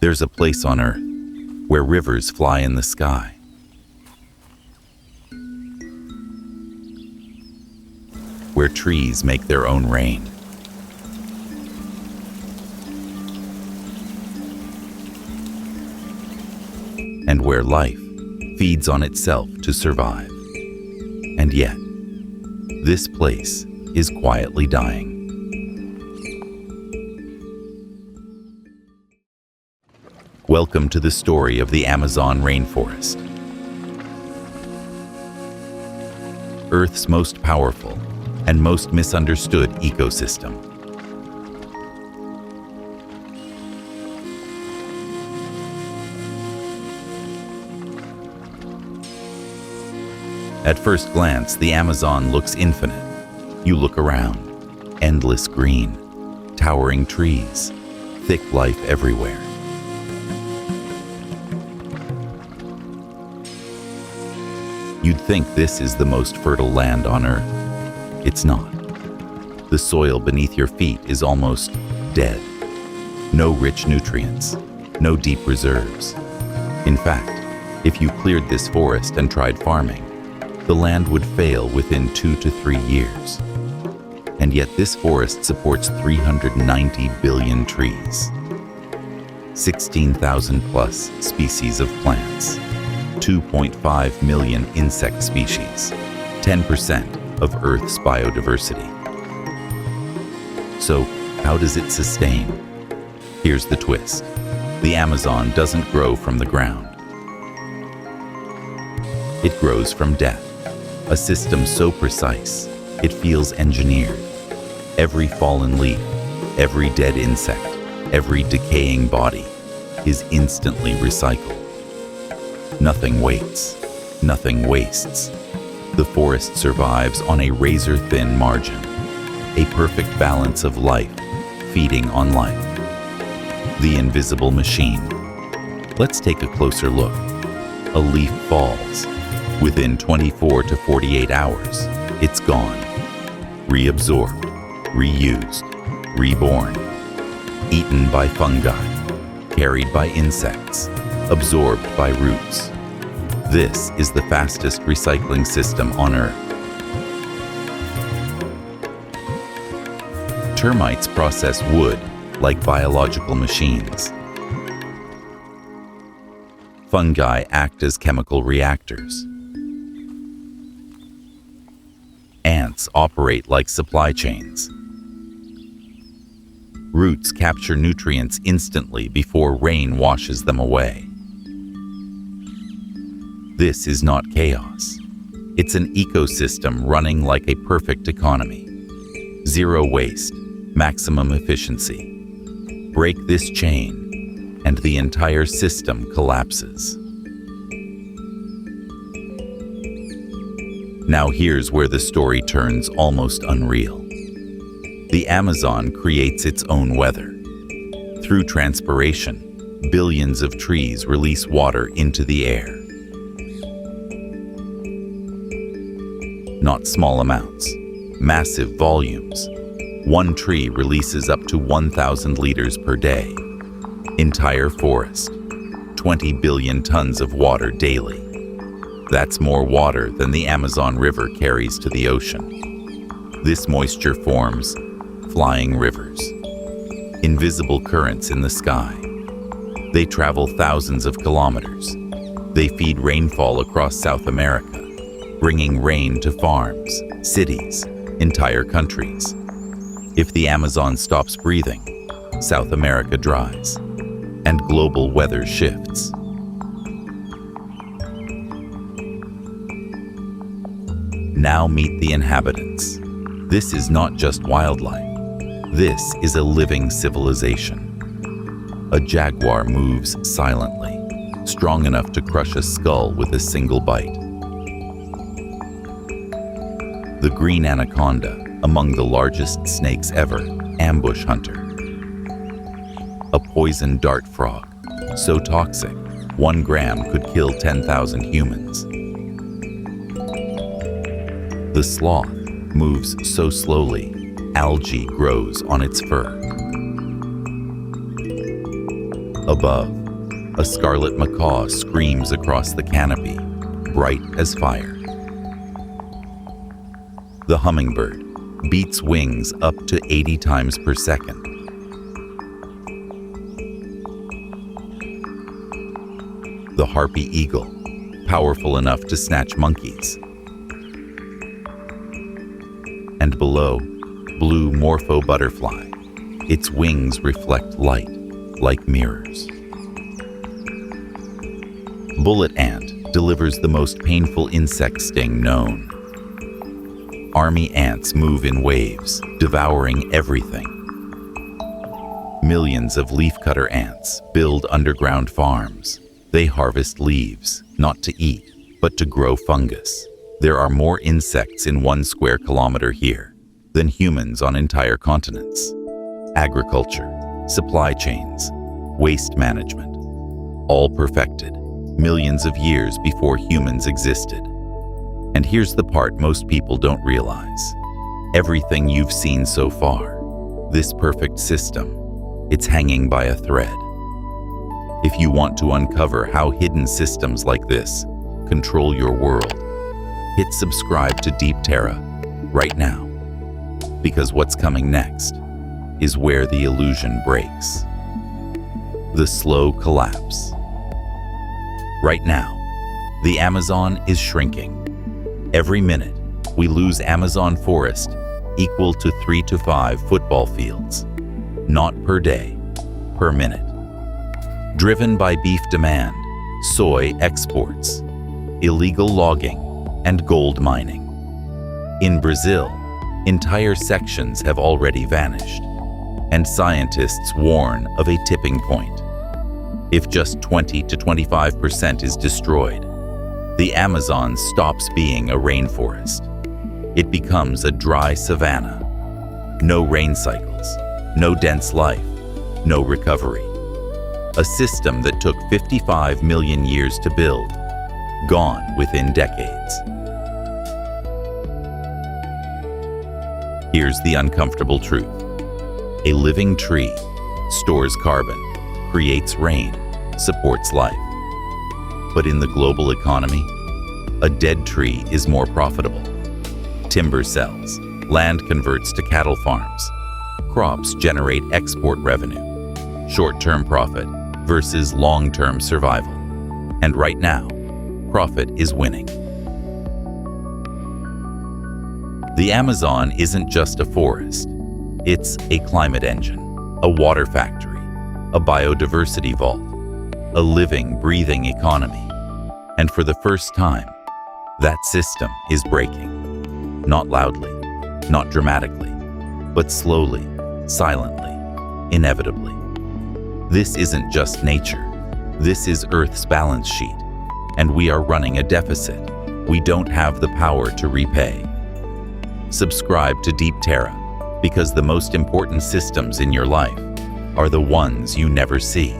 There's a place on Earth where rivers fly in the sky, where trees make their own rain, and where life feeds on itself to survive. And yet, this place is quietly dying. Welcome to the story of the Amazon rainforest, Earth's most powerful and most misunderstood ecosystem. At first glance, the Amazon looks infinite. You look around, endless green, towering trees, thick life everywhere. You'd think this is the most fertile land on Earth. It's not. The soil beneath your feet is almost dead. No rich nutrients, no deep reserves. In fact, if you cleared this forest and tried farming, the land would fail within 2 to 3 years. And yet this forest supports 390 billion trees, 16,000 plus species of plants, 2.5 million insect species, 10% of Earth's biodiversity. So, how does it sustain? Here's the twist. The Amazon doesn't grow from the ground. It grows from death, a system so precise, it feels engineered. Every fallen leaf, every dead insect, every decaying body is instantly recycled. Nothing waits, nothing wastes. The forest survives on a razor-thin margin, a perfect balance of life feeding on life. The invisible machine. Let's take a closer look. A leaf falls. Within 24 to 48 hours, it's gone. Reabsorbed, reused, reborn. Eaten by fungi, carried by insects, absorbed by roots. This is the fastest recycling system on Earth. Termites process wood like biological machines. Fungi act as chemical reactors. Ants operate like supply chains. Roots capture nutrients instantly before rain washes them away. This is not chaos. It's an ecosystem running like a perfect economy. Zero waste, maximum efficiency. Break this chain, and the entire system collapses. Now here's where the story turns almost unreal. The Amazon creates its own weather. Through transpiration, billions of trees release water into the air. Not small amounts, massive volumes. One tree releases up to 1,000 liters per day. Entire forest, 20 billion tons of water daily. That's more water than the Amazon River carries to the ocean. This moisture forms flying rivers, invisible currents in the sky. They travel thousands of kilometers. They feed rainfall across South America, bringing rain to farms, cities, entire countries. If the Amazon stops breathing, South America dries, and global weather shifts. Now meet the inhabitants. This is not just wildlife. This is a living civilization. A jaguar moves silently, strong enough to crush a skull with a single bite. The green anaconda, among the largest snakes ever, ambush hunter. A poison dart frog, so toxic, 1 gram could kill 10,000 humans. The sloth moves so slowly, algae grows on its fur. Above, a scarlet macaw screams across the canopy, bright as fire. The hummingbird beats wings up to 80 times per second. The harpy eagle, powerful enough to snatch monkeys. And below, blue morpho butterfly. Its wings reflect light like mirrors. Bullet ant delivers the most painful insect sting known. Army ants move in waves, devouring everything. Millions of leafcutter ants build underground farms. They harvest leaves, not to eat, but to grow fungus. There are more insects in 1 square kilometer here than humans on entire continents. Agriculture, supply chains, waste management, all perfected millions of years before humans existed. And here's the part most people don't realize. Everything you've seen so far, this perfect system, it's hanging by a thread. If you want to uncover how hidden systems like this control your world, hit subscribe to Deep Terra right now, because what's coming next is where the illusion breaks. The slow collapse. Right now, the Amazon is shrinking. Every minute, we lose Amazon forest equal to 3 to 5 football fields. Not per day, per minute. Driven by beef demand, soy exports, illegal logging, and gold mining. In Brazil, entire sections have already vanished, and scientists warn of a tipping point. If just 20 to 25% is destroyed, the Amazon stops being a rainforest. It becomes a dry savanna. No rain cycles, no dense life, no recovery. A system that took 55 million years to build, gone within decades. Here's the uncomfortable truth. A living tree stores carbon, creates rain, supports life. But in the global economy, a dead tree is more profitable. Timber sells, land converts to cattle farms, crops generate export revenue, short-term profit versus long-term survival. And right now, profit is winning. The Amazon isn't just a forest. It's a climate engine, a water factory, a biodiversity vault, a living, breathing economy. And for the first time, that system is breaking. Not loudly, not dramatically, but slowly, silently, inevitably. This isn't just nature. This is Earth's balance sheet, and we are running a deficit we don't have the power to repay. Subscribe to Deep Terra, because the most important systems in your life are the ones you never see.